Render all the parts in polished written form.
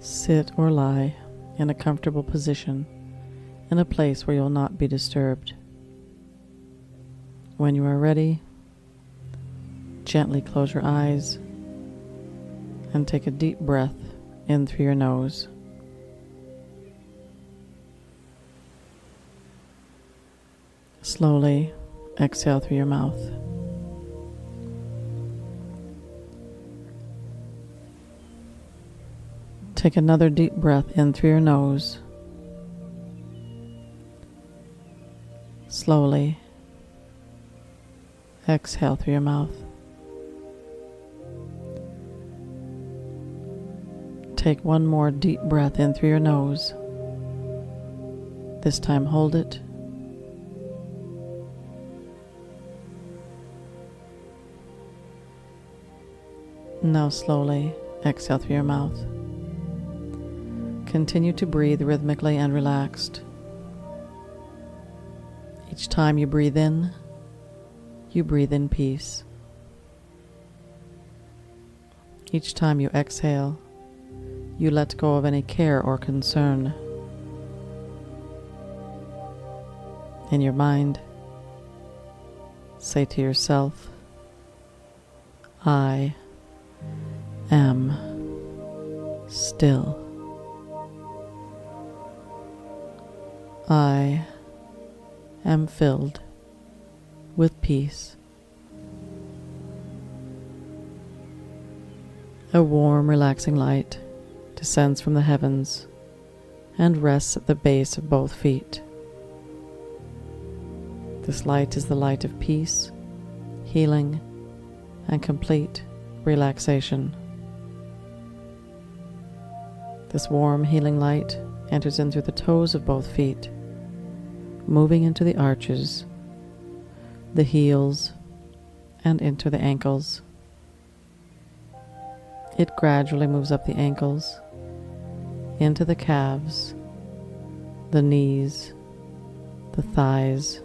Sit or lie in a comfortable position in a place where you'll not be disturbed. When you are ready, gently close your eyes and take a deep breath in through your nose. Slowly exhale through your mouth. Take another deep breath in through your nose. Slowly exhale through your mouth. Take one more deep breath in through your nose. This time hold it. Now slowly exhale through your mouth. Continue to breathe rhythmically and relaxed. Each time you breathe in peace. Each time you exhale, you let go of any care or concern. In your mind, say to yourself, I am still. I am filled with peace. A warm, relaxing light descends from the heavens and rests at the base of both feet. This light is the light of peace, healing, and complete relaxation. This warm, healing light enters in through the toes of both feet, moving into the arches, the heels, and into the ankles. It gradually moves up the ankles, into the calves, the knees, the thighs,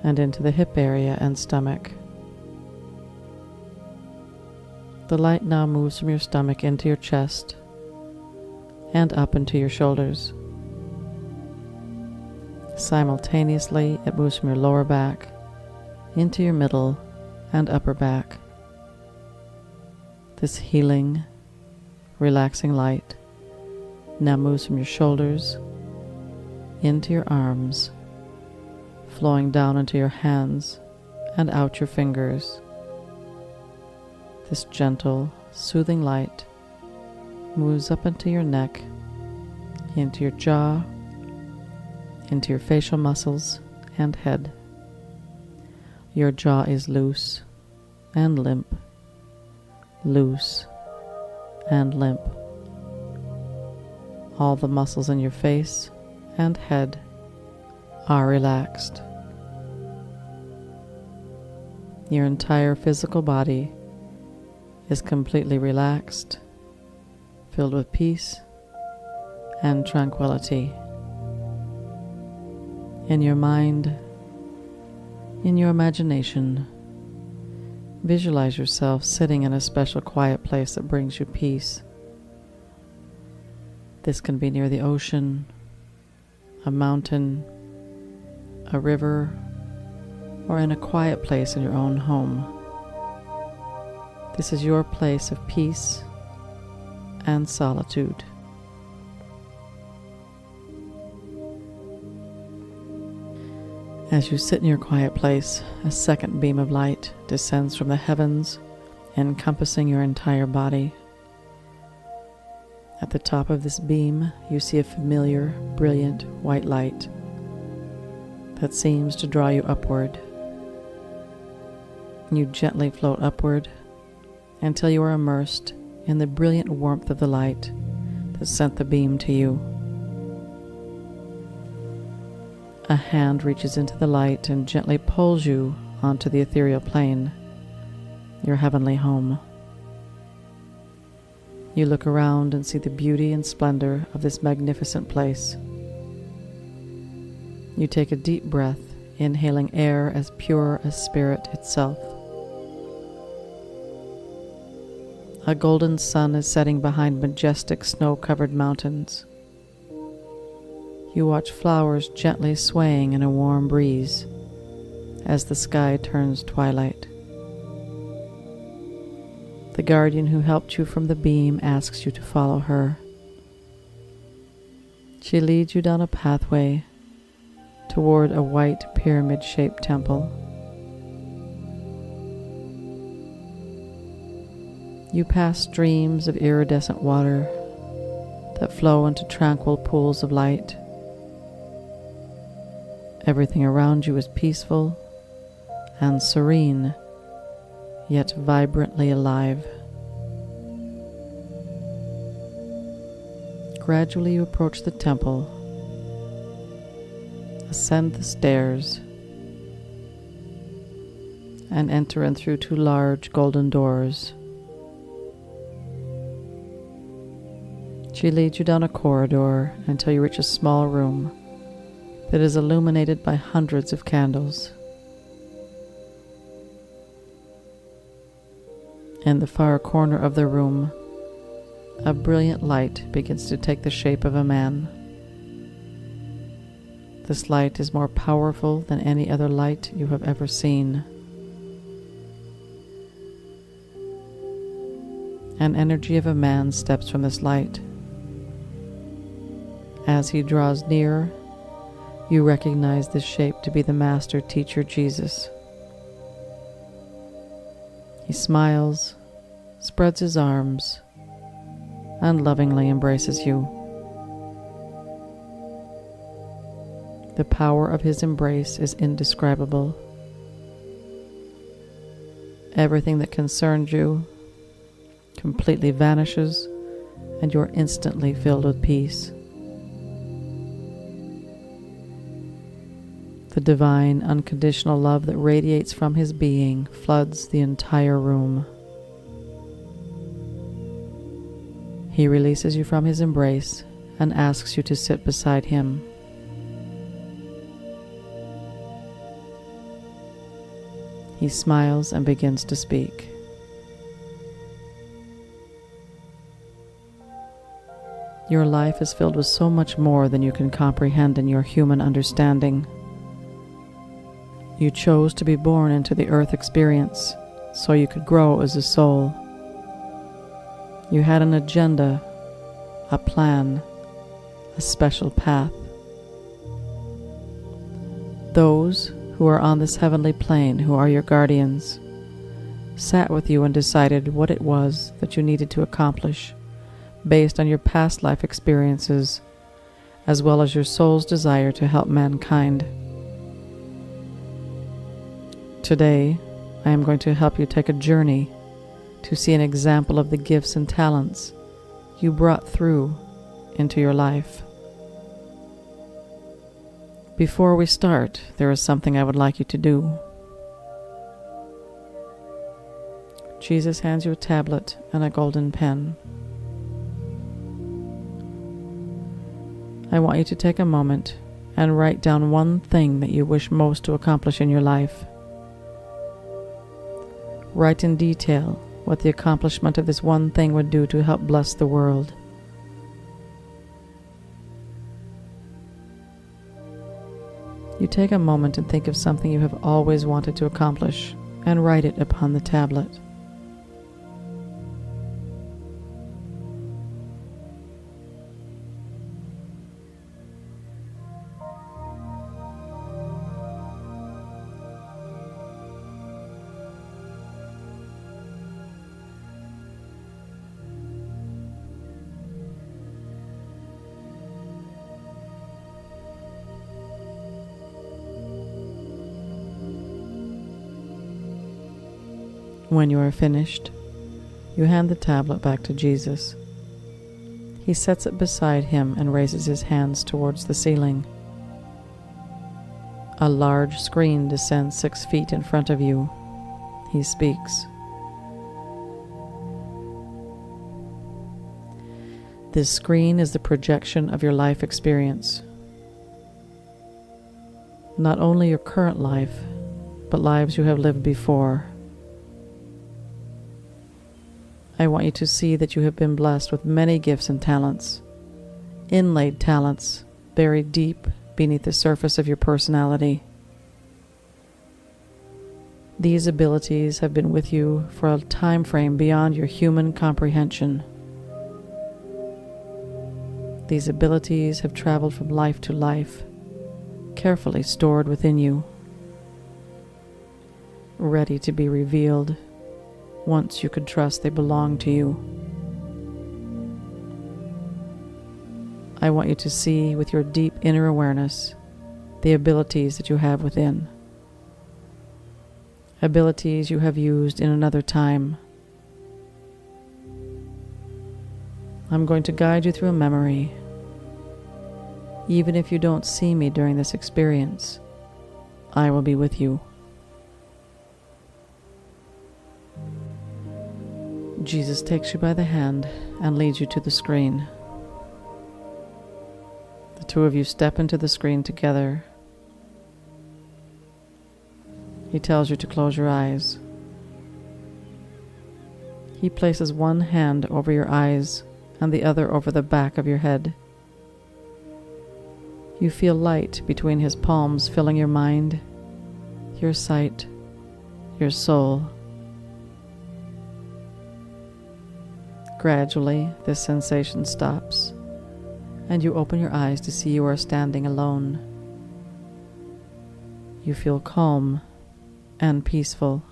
and into the hip area and stomach. The light now moves from your stomach into your chest and up into your shoulders. Simultaneously, it moves from your lower back into your middle and upper back. This healing, relaxing light now moves from your shoulders into your arms, flowing down into your hands and out your fingers. This gentle, soothing light moves up into your neck, into your jaw, into your facial muscles and head. Your jaw is loose and limp, loose and limp. All the muscles in your face and head are relaxed. Your entire physical body is completely relaxed, filled with peace and tranquility. In your mind, in your imagination, visualize yourself sitting in a special quiet place that brings you peace. This can be near the ocean, a mountain, a river, or in a quiet place in your own home. This is your place of peace and solitude. As you sit in your quiet place, a second beam of light descends from the heavens, encompassing your entire body. At the top of this beam, you see a familiar, brilliant white light that seems to draw you upward. You gently float upward until you are immersed in the brilliant warmth of the light that sent the beam to you. A hand reaches into the light and gently pulls you onto the ethereal plane, your heavenly home. You look around and see the beauty and splendor of this magnificent place. You take a deep breath, inhaling air as pure as spirit itself. A golden sun is setting behind majestic snow-covered mountains. You watch flowers gently swaying in a warm breeze as the sky turns twilight. The guardian who helped you from the beam asks you to follow her. She leads you down a pathway toward a white pyramid-shaped temple. You pass streams of iridescent water that flow into tranquil pools of light. Everything around you is peaceful and serene, yet vibrantly alive. Gradually you approach the temple, ascend the stairs, and enter in through two large golden doors. She leads you down a corridor until you reach a small room that is illuminated by hundreds of candles. In the far corner of the room, a brilliant light begins to take the shape of a man. This light is more powerful than any other light you have ever seen. An energy of a man steps from this light. As he draws near, you recognize this shape to be the master teacher Jesus. He smiles, spreads his arms, and lovingly embraces you. The power of his embrace is indescribable. Everything that concerned you completely vanishes, and you're instantly filled with peace. The divine, unconditional love that radiates from his being floods the entire room. He releases you from his embrace and asks you to sit beside him. He smiles and begins to speak. Your life is filled with so much more than you can comprehend in your human understanding. You chose to be born into the earth experience so you could grow as a soul. You had an agenda, a plan, a special path. Those who are on this heavenly plane, who are your guardians, sat with you and decided what it was that you needed to accomplish based on your past life experiences, as well as your soul's desire to help mankind. Today, I am going to help you take a journey to see an example of the gifts and talents you brought through into your life. Before we start, there is something I would like you to do. Jesus hands you a tablet and a golden pen. I want you to take a moment and write down one thing that you wish most to accomplish in your life. Write in detail what the accomplishment of this one thing would do to help bless the world. You take a moment and think of something you have always wanted to accomplish and write it upon the tablet. When you are finished, you hand the tablet back to Jesus. He sets it beside him and raises his hands towards the ceiling. A large screen descends 6 feet in front of you. He speaks. This screen is the projection of your life experience. Not only your current life, but lives you have lived before. I want you to see that you have been blessed with many gifts and talents, inlaid talents buried deep beneath the surface of your personality. These abilities have been with you for a time frame beyond your human comprehension. These abilities have traveled from life to life, carefully stored within you, ready to be revealed once you could trust they belong to you. I want you to see with your deep inner awareness the abilities that you have within. Abilities you have used in another time. I'm going to guide you through a memory. Even if you don't see me during this experience, I will be with you. Jesus takes you by the hand and leads you to the screen. The two of you step into the screen together. He tells you to close your eyes. He places one hand over your eyes and the other over the back of your head. You feel light between his palms, filling your mind, your sight, your soul. Gradually, this sensation stops, and you open your eyes to see you are standing alone. You feel calm and peaceful.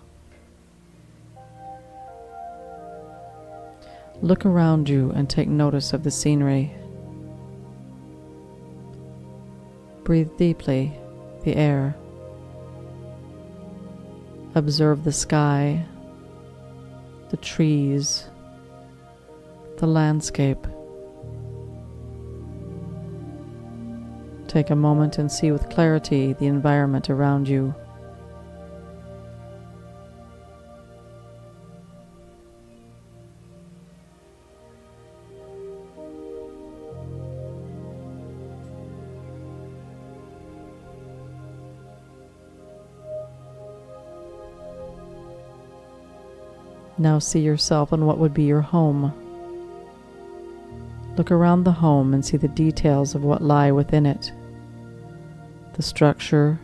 Look around you and take notice of the scenery. Breathe deeply the air. Observe the sky, the trees, the landscape. Take a moment and see with clarity the environment around you. Now see yourself in what would be your home. Look around the home and see the details of what lie within it. The structure,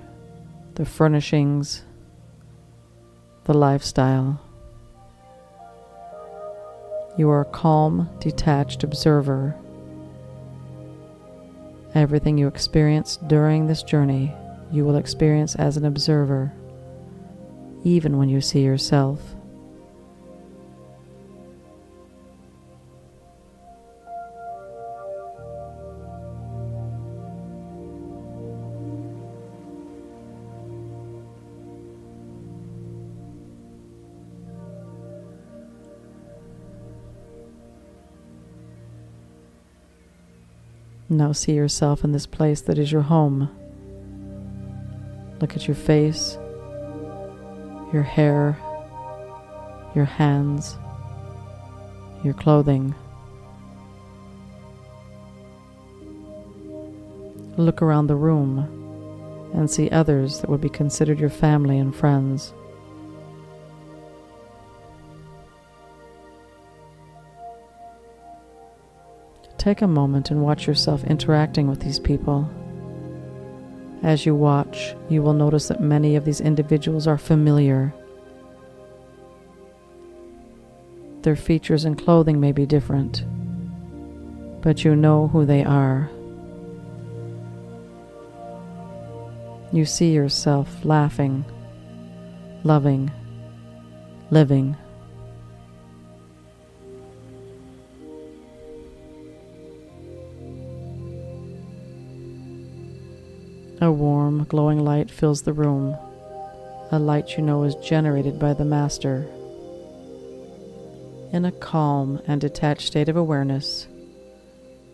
the furnishings, the lifestyle. You are a calm, detached observer. Everything you experience during this journey, you will experience as an observer, even when you see yourself. Now see yourself in this place that is your home. Look at your face, your hair, your hands, your clothing. Look around the room and see others that would be considered your family and friends. Take a moment and watch yourself interacting with these people. As you watch, you will notice that many of these individuals are familiar. Their features and clothing may be different, but you know who they are. You see yourself laughing, loving, living. A warm, glowing light fills the room, a light you know is generated by the Master. In a calm and detached state of awareness,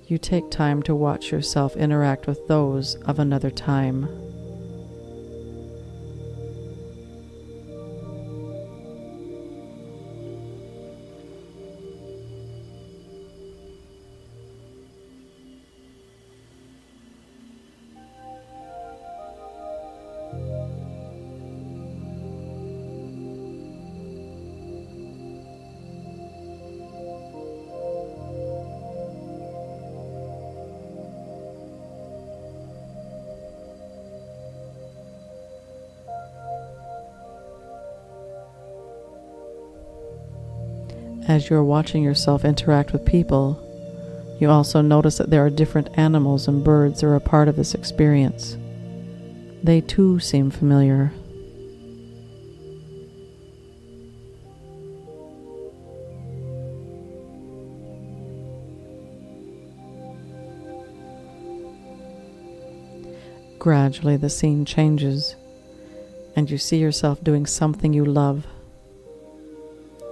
you take time to watch yourself interact with those of another time. As you are watching yourself interact with people, you also notice that there are different animals and birds that are a part of this experience. They too seem familiar. Gradually, the scene changes, and you see yourself doing something you love.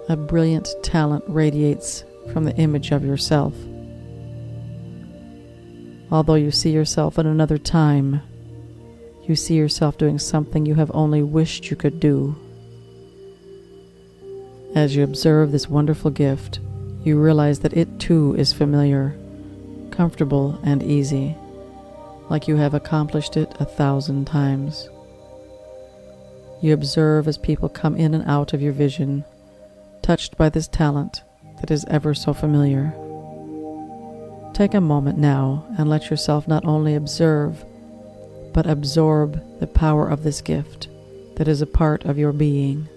A brilliant talent radiates from the image of yourself. Although you see yourself in another time, you see yourself doing something you have only wished you could do. As you observe this wonderful gift, you realize that it too is familiar, comfortable, and easy, like you have accomplished it 1,000 times. You observe as people come in and out of your vision, touched by this talent that is ever so familiar. Take a moment now and let yourself not only observe, but absorb the power of this gift that is a part of your being.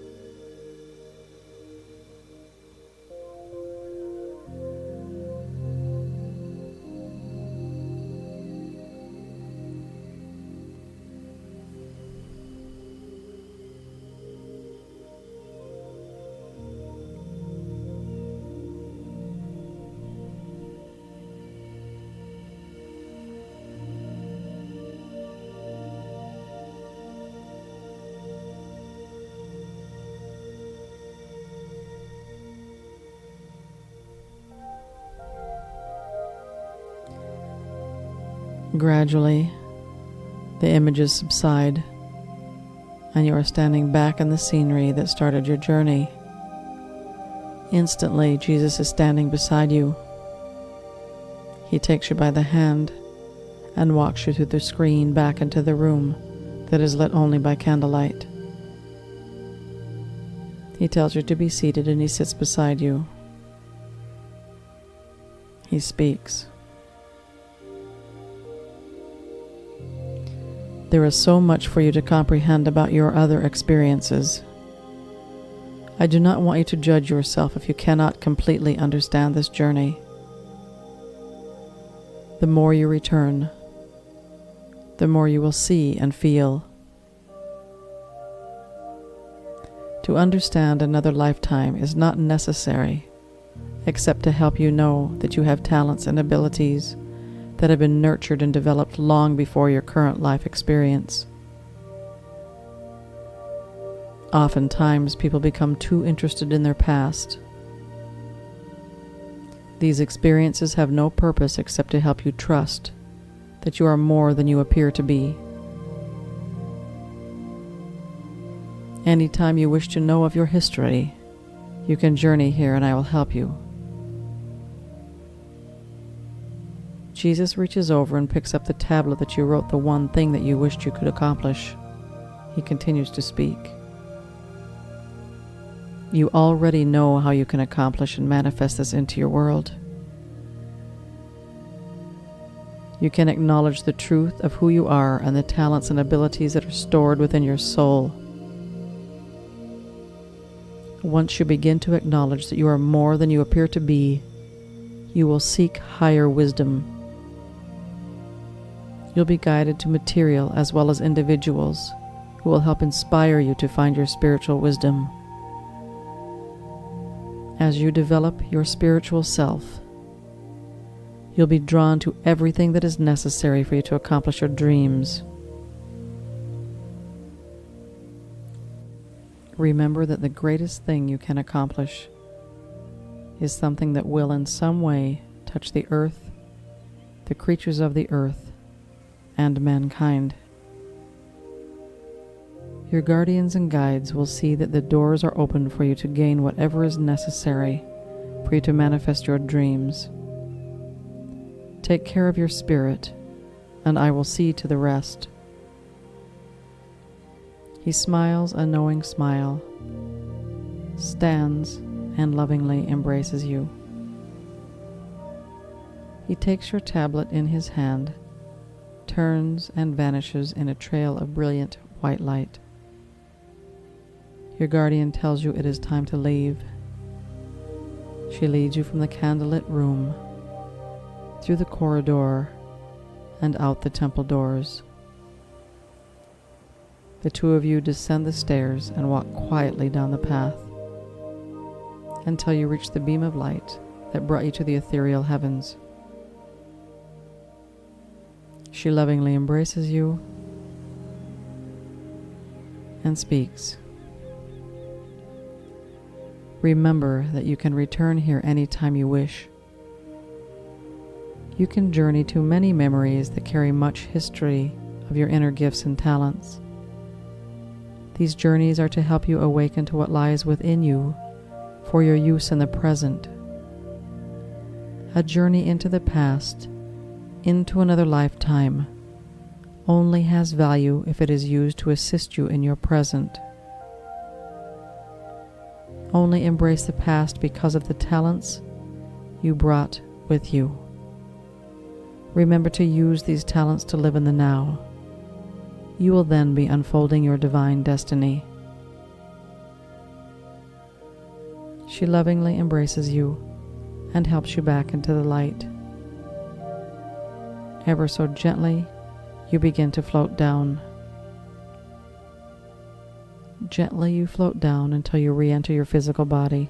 Gradually, the images subside, and you are standing back in the scenery that started your journey. Instantly, Jesus is standing beside you. He takes you by the hand and walks you through the screen back into the room that is lit only by candlelight. He tells you to be seated, and he sits beside you. He speaks. There is so much for you to comprehend about your other experiences. I do not want you to judge yourself if you cannot completely understand this journey. The more you return, the more you will see and feel. To understand another lifetime is not necessary, except to help you know that you have talents and abilities that have been nurtured and developed long before your current life experience. Oftentimes, people become too interested in their past. These experiences have no purpose except to help you trust that you are more than you appear to be. Anytime you wish to know of your history, you can journey here and I will help you. Jesus reaches over and picks up the tablet that you wrote the one thing that you wished you could accomplish. He continues to speak. You already know how you can accomplish and manifest this into your world. You can acknowledge the truth of who you are and the talents and abilities that are stored within your soul. Once you begin to acknowledge that you are more than you appear to be, you will seek higher wisdom. You'll be guided to material as well as individuals who will help inspire you to find your spiritual wisdom. As you develop your spiritual self, you'll be drawn to everything that is necessary for you to accomplish your dreams. Remember that the greatest thing you can accomplish is something that will in some way touch the earth, the creatures of the earth, and mankind. Your guardians and guides will see that the doors are open for you to gain whatever is necessary for you to manifest your dreams. Take care of your spirit, and I will see to the rest. He smiles a knowing smile, stands, and lovingly embraces you. He takes your tablet in his hand, turns and vanishes in a trail of brilliant white light. Your guardian tells you it is time to leave. She leads you from the candlelit room, through the corridor, and out the temple doors. The two of you descend the stairs and walk quietly down the path until you reach the beam of light that brought you to the ethereal heavens. She lovingly embraces you and speaks. Remember that you can return here anytime you wish. You can journey to many memories that carry much history of your inner gifts and talents. These journeys are to help you awaken to what lies within you for your use in the present. A journey into the past, into another lifetime, only has value if it is used to assist you in your present. Only embrace the past because of the talents you brought with you. Remember to use these talents to live in the now. You will then be unfolding your divine destiny. She lovingly embraces you and helps you back into the light. Ever so gently, you begin to float down. Gently you float down until you re-enter your physical body.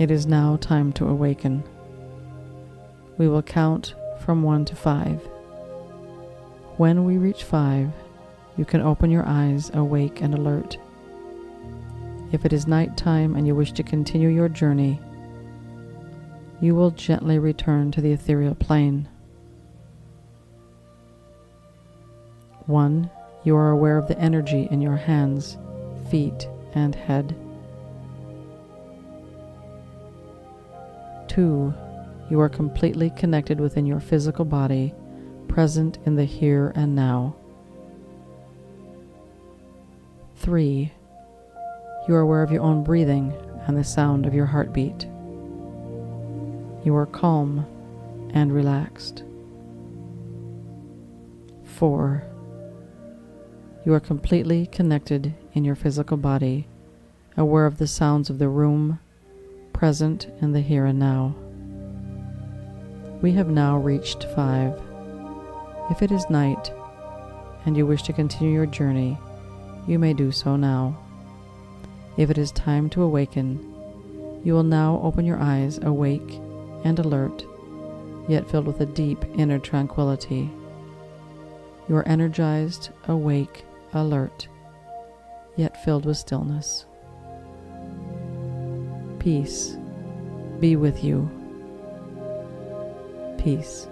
It is now time to awaken. We will count from 1 to 5. When we reach 5, you can open your eyes awake and alert. If it is nighttime and you wish to continue your journey, you will gently return to the ethereal plane. 1. You are aware of the energy in your hands, feet, and head. 2. You are completely connected within your physical body, present in the here and now. 3. You are aware of your own breathing and the sound of your heartbeat. You are calm and relaxed. 4. You are completely connected in your physical body, aware of the sounds of the room, present in the here and now. We have now reached 5. If it is night and you wish to continue your journey, you may do so now. If it is time to awaken, you will now open your eyes awake and alert, yet filled with a deep inner tranquility. You are energized, awake, alert, yet filled with stillness. Peace be with you. Peace.